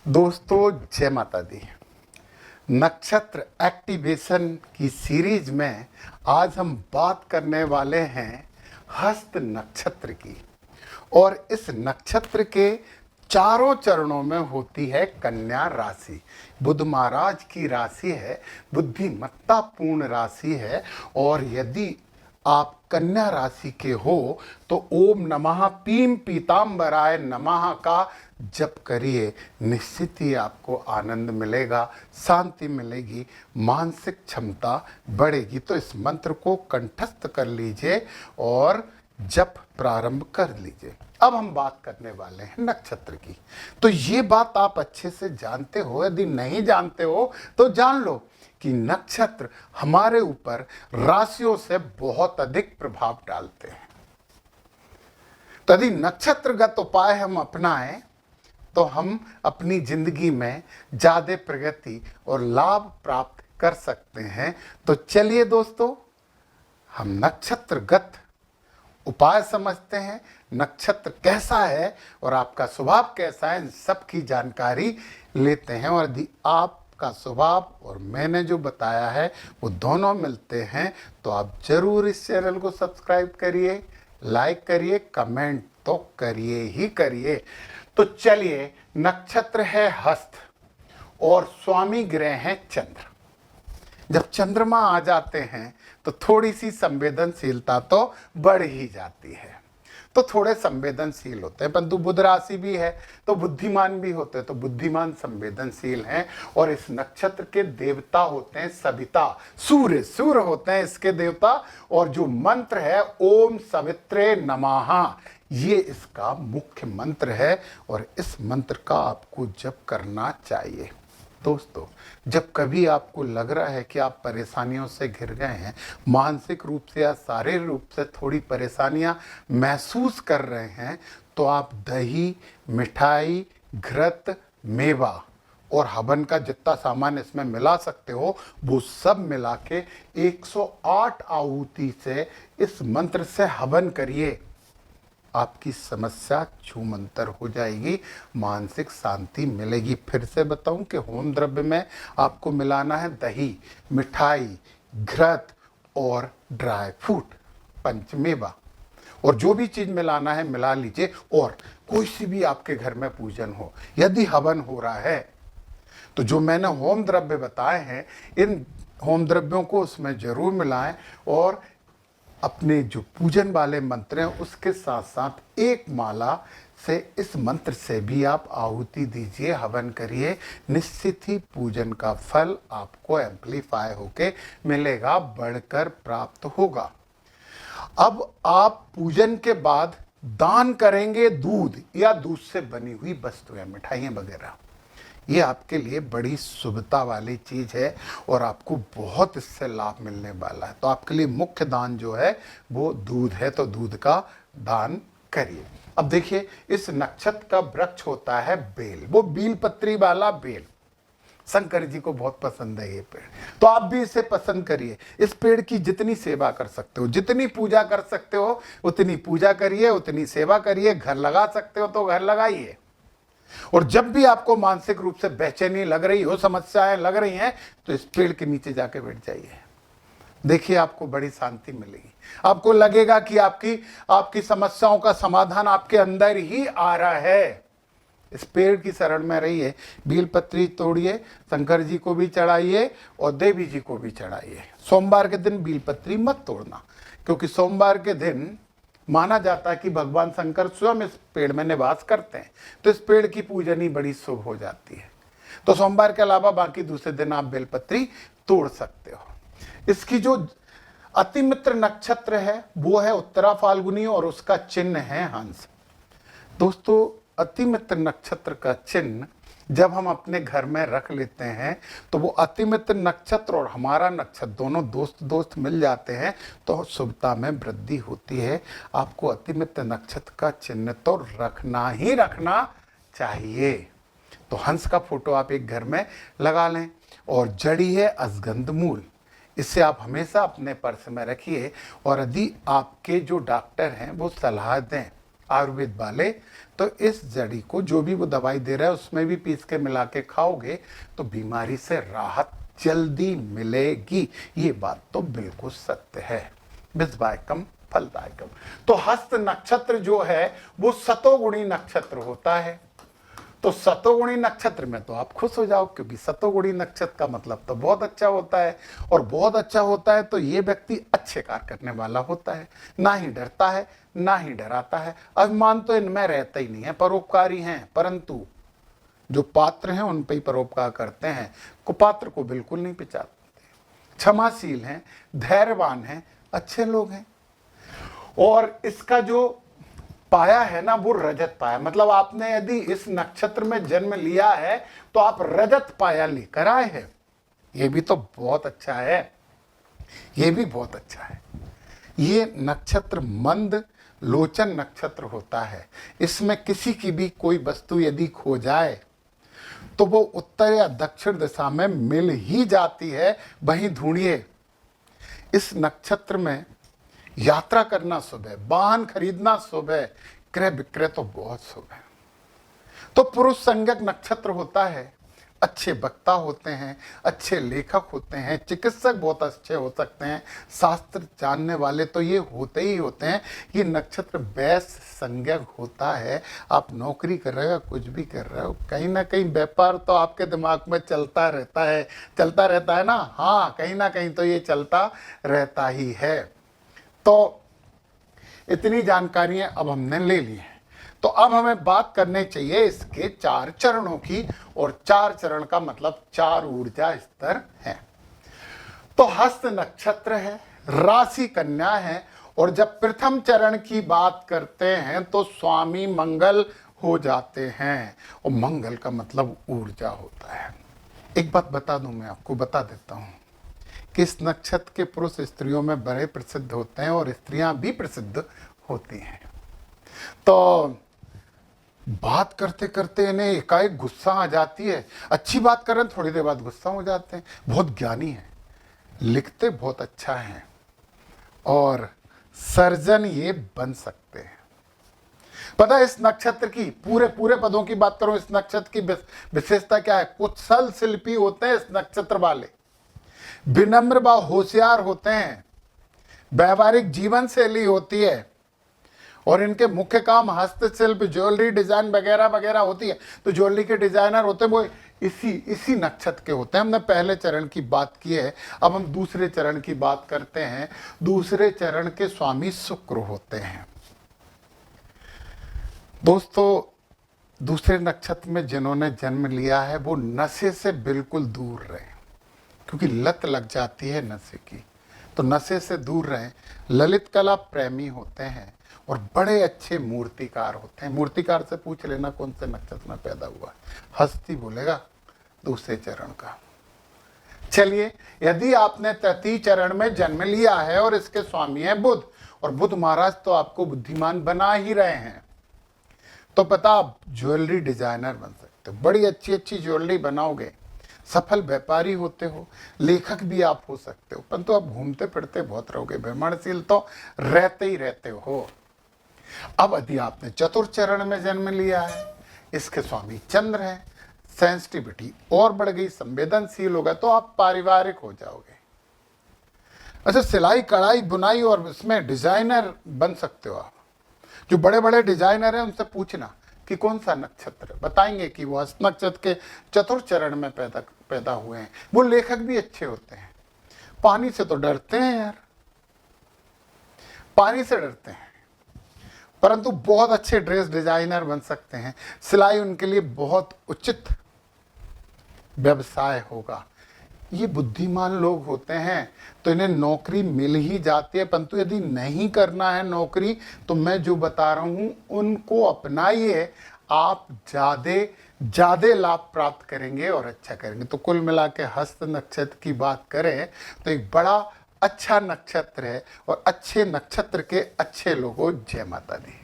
दोस्तों जय माता दी। नक्षत्र एक्टिवेशन की सीरीज में आज हम बात करने वाले हैं हस्त नक्षत्र की। और इस नक्षत्र के चारों चरणों में होती है कन्या राशि। बुध महाराज की राशि है, बुद्धिमत्ता पूर्ण राशि है। और यदि आप कन्या राशि के हो तो ओम नमः पीम पीतांबराय नमः का जप करिए। निश्चित ही आपको आनंद मिलेगा, शांति मिलेगी, मानसिक क्षमता बढ़ेगी। तो इस मंत्र को कंठस्थ कर लीजिए और जप प्रारंभ कर लीजिए। अब हम बात करने वाले हैं नक्षत्र की। तो ये बात आप अच्छे से जानते हो, यदि नहीं जानते हो तो जान लो कि नक्षत्र हमारे ऊपर राशियों से बहुत अधिक प्रभाव डालते हैं। तो यदि नक्षत्रगत उपाय हम अपनाएं तो हम अपनी जिंदगी में ज्यादा प्रगति और लाभ प्राप्त कर सकते हैं। तो चलिए दोस्तों, हम नक्षत्रगत उपाय समझते हैं, नक्षत्र कैसा है और आपका स्वभाव कैसा है, इन सब की जानकारी लेते हैं। और यदि आपका स्वभाव और मैंने जो बताया है वो दोनों मिलते हैं तो आप जरूर इस चैनल को सब्सक्राइब करिए, लाइक करिए, कमेंट तो करिए ही करिए। तो चलिए, नक्षत्र है हस्त और स्वामी ग्रह है चंद्र। जब चंद्रमा आ जाते हैं तो थोड़ी सी संवेदनशीलता तो बढ़ ही जाती है, तो थोड़े संवेदनशील होते हैं। परंतु बुध राशि भी है तो बुद्धिमान भी होते हैं, तो बुद्धिमान संवेदनशील हैं। और इस नक्षत्र के देवता होते हैं सविता, सूर्य होते हैं इसके देवता। और जो मंत्र है ओम सवित्रे नमः, ये इसका मुख्य मंत्र है और इस मंत्र का आपको जप करना चाहिए। दोस्तों, जब कभी आपको लग रहा है कि आप परेशानियों से घिर गए हैं, मानसिक रूप से या शारीरिक रूप से थोड़ी परेशानियां महसूस कर रहे हैं, तो आप दही, मिठाई, घृत, मेवा और हवन का जितना सामान इसमें मिला सकते हो वो सब मिला के 108 आहुति से इस मंत्र से हवन करिए। आपकी समस्या छूमंतर हो जाएगी, मानसिक शांति मिलेगी। फिर से बताऊं कि होम द्रव्य में आपको मिलाना है दही, मिठाई, घृत और ड्राई फ्रूट, पंचमेवा, और जो भी चीज मिलाना है मिला लीजिए। और कोई सी भी आपके घर में पूजन हो, यदि हवन हो रहा है तो जो मैंने होम द्रव्य बताए हैं इन होम द्रव्यों को उसमें जरूर मिलाएं। और अपने जो पूजन वाले मंत्र हैं उसके साथ साथ एक माला से इस मंत्र से भी आप आहुति दीजिए, हवन करिए। निश्चित ही पूजन का फल आपको एम्पलीफाई होके मिलेगा, बढ़कर प्राप्त होगा। अब आप पूजन के बाद दान करेंगे दूध या दूध से बनी हुई वस्तुएं, मिठाइयाँ वगैरह, ये आपके लिए बड़ी शुभता वाली चीज है और आपको बहुत इससे लाभ मिलने वाला है। तो आपके लिए मुख्य दान जो है वो दूध है, तो दूध का दान करिए। अब देखिए, इस नक्षत्र का वृक्ष होता है बेल, वो बील पत्री वाला बेल। शंकर जी को बहुत पसंद है ये पेड़, तो आप भी इसे पसंद करिए। इस पेड़ की जितनी सेवा कर सकते हो, जितनी पूजा कर सकते हो उतनी पूजा करिए, उतनी सेवा करिए। घर लगा सकते हो तो घर लगाइए। और जब भी आपको मानसिक रूप से बेचैनी लग रही हो, समस्याएं लग रही हैं, तो इस पेड़ के नीचे जाके बैठ जाइए। देखिए, आपको बड़ी शांति मिलेगी। आपको लगेगा कि आपकी समस्याओं का समाधान आपके अंदर ही आ रहा है। इस पेड़ की शरण में रहिए, बील पत्री तोड़िए, शंकर जी को भी चढ़ाइए और देवी जी को भी चढ़ाइए। सोमवार के दिन बील पत्री मत तोड़ना, क्योंकि सोमवार के दिन माना जाता है कि भगवान शंकर स्वयं इस पेड़ में निवास करते हैं, तो इस पेड़ की पूजनी बड़ी शुभ हो जाती है। तो सोमवार के अलावा बाकी दूसरे दिन आप बेलपत्री तोड़ सकते हो। इसकी जो अतिमित्र नक्षत्र है वो है उत्तरा फाल्गुनी और उसका चिन्ह है हंस। दोस्तों, अतिमित्र नक्षत्र का चिन्ह जब हम अपने घर में रख लेते हैं तो वो अतिमित्र नक्षत्र और हमारा नक्षत्र दोनों दोस्त मिल जाते हैं तो शुभता में वृद्धि होती है। आपको अतिमित्र नक्षत्र का चिन्ह तो रखना ही रखना चाहिए। तो हंस का फोटो आप एक घर में लगा लें। और जड़ी है अश्वगंध मूल, इसे आप हमेशा अपने पर्स में रखिए। और यदि आपके जो डॉक्टर हैं वो सलाह दें, आयुर्वेद वाले, तो इस जड़ी को जो भी वो दवाई दे रहा है उसमें भी पीस के मिला के खाओगे तो बीमारी से राहत जल्दी मिलेगी। ये बात तो बिल्कुल सत्य है। विषवायकम फलदायकम। तो हस्त नक्षत्र जो है वो सतोगुणी नक्षत्र होता है। तो सतोगुणी नक्षत्र में तो आप खुश हो जाओ, क्योंकि सतोगुणी नक्षत्र का मतलब तो बहुत अच्छा होता है, और बहुत अच्छा होता है तो ये व्यक्ति अच्छे कार्य करने वाला होता है, ना ही डरता है ना ही डराता है। अभिमान तो इनमें रहता ही नहीं है, परोपकारी हैं, परंतु जो पात्र हैं उन पे ही परोपकार करते हैं, कुपात्र को बिल्कुल नहीं पिछाते। क्षमाशील हैं, धैर्यवान हैं, अच्छे लोग हैं। और इसका जो पाया है ना वो रजत पाया, मतलब आपने यदि इस नक्षत्र में जन्म लिया है तो आप रजत पाया लेकर आए हैं। ये भी तो बहुत अच्छा है, ये भी बहुत अच्छा है। ये नक्षत्र मंद लोचन नक्षत्र होता है। इसमें किसी की भी कोई वस्तु यदि खो जाए तो वो उत्तर या दक्षिण दिशा में मिल ही जाती है। वहीं ढूंढिए, इस नक्षत्र में यात्रा करना शुभ है, वाहन खरीदना शुभ है, क्रय विक्रय तो बहुत शुभ है। तो पुरुष संज्ञक नक्षत्र होता है, अच्छे वक्ता होते हैं, अच्छे लेखक होते हैं, चिकित्सक बहुत अच्छे हो सकते हैं, शास्त्र जानने वाले तो ये होते ही होते हैं। ये नक्षत्र वैश्य संज्ञक होता है। आप नौकरी कर रहे हो, कुछ भी कर रहे हो, कहीं ना कहीं व्यापार तो आपके दिमाग में चलता रहता है ना। हाँ, कहीं ना कहीं तो ये चलता रहता ही है। तो इतनी जानकारियां अब हमने ले ली हैं, तो अब हमें बात करनी चाहिए इसके 4 चरणों की, और 4 चरण का मतलब 4 ऊर्जा स्तर है। तो हस्त नक्षत्र है, राशि कन्या है, और जब प्रथम चरण की बात करते हैं तो स्वामी मंगल हो जाते हैं, और मंगल का मतलब ऊर्जा होता है। एक बात बता दूं, मैं आपको बता देता हूं कि इस नक्षत्र के पुरुष स्त्रियों में बड़े प्रसिद्ध होते हैं और स्त्रियां भी प्रसिद्ध होती हैं। तो बात करते करते इन्हें एकाएक गुस्सा आ जाती है। अच्छी बात कर रहे हैं, थोड़ी देर बाद गुस्सा हो जाते हैं। बहुत ज्ञानी हैं, लिखते बहुत अच्छा हैं, और सर्जन ये बन सकते हैं। पता है इस नक्षत्र की पूरे पदों की बात करूं, इस नक्षत्र की विशेषता क्या है? कुशल शिल्पी होते हैं इस नक्षत्र वाले, विनम्र व होशियार होते हैं, व्यवहारिक जीवन शैली होती है, और इनके मुख्य काम हस्तशिल्प, ज्वेलरी डिजाइन वगैरह वगैरह होती है। तो ज्वेलरी के डिजाइनर होते हैं वो इसी नक्षत्र के होते हैं। हमने पहले चरण की बात की है, अब हम दूसरे चरण की बात करते हैं। दूसरे चरण के स्वामी शुक्र होते हैं। दोस्तों, दूसरे नक्षत्र में जिन्होंने जन्म लिया है वो नशे से बिल्कुल दूर रहें, क्योंकि लत लग जाती है नशे की, तो नशे से दूर रहें। ललित कला प्रेमी होते हैं और बड़े अच्छे मूर्तिकार होते हैं। मूर्तिकार से पूछ लेना कौन से नक्षत्र में पैदा हुआ है, हस्ती बोलेगा दूसरे चरण का। चलिए, यदि आपने तृतीय चरण में जन्म लिया है और इसके स्वामी है बुध, और बुध महाराज तो आपको बुद्धिमान बना ही रहे हैं, तो पता आप ज्वेलरी डिजाइनर बन सकते हो, बड़ी अच्छी अच्छी ज्वेलरी बनाओगे, सफल व्यापारी होते हो, लेखक भी आप हो सकते हो, परंतु आप घूमते फिरते बहुत रहोगे, भ्रमणशील तो रहते ही रहते हो। अब यदि आपने चतुर्थ चरण में जन्म लिया है, इसके स्वामी चंद्र हैं, सेंसिटिविटी और बढ़ गई, संवेदनशील होगा, तो आप पारिवारिक हो जाओगे। अच्छा, सिलाई कढ़ाई बुनाई और इसमें डिजाइनर बन सकते हो आप। जो बड़े बड़े डिजाइनर हैं उनसे पूछना कि कौन सा नक्षत्र, बताएंगे कि वो हस्त नक्षत्र के चतुर्थ चरण में पैदा हुए हैं। वो लेखक भी अच्छे होते हैं। पानी से तो डरते हैं यार, पानी से डरते हैं, परंतु बहुत अच्छे ड्रेस डिजाइनर बन सकते हैं। सिलाई उनके लिए बहुत उचित व्यवसाय होगा। ये बुद्धिमान लोग होते हैं, तो इन्हें नौकरी मिल ही जाती है, परंतु यदि नहीं करना है नौकरी तो मैं जो बता रहा हूं उनको अपनाइए, आप ज्यादा लाभ प्राप्त करेंगे और अच्छा करेंगे। तो कुल मिला के हस्त नक्षत्र की बात करें तो एक बड़ा अच्छा नक्षत्र है, और अच्छे नक्षत्र के अच्छे लोगों जय माता दी।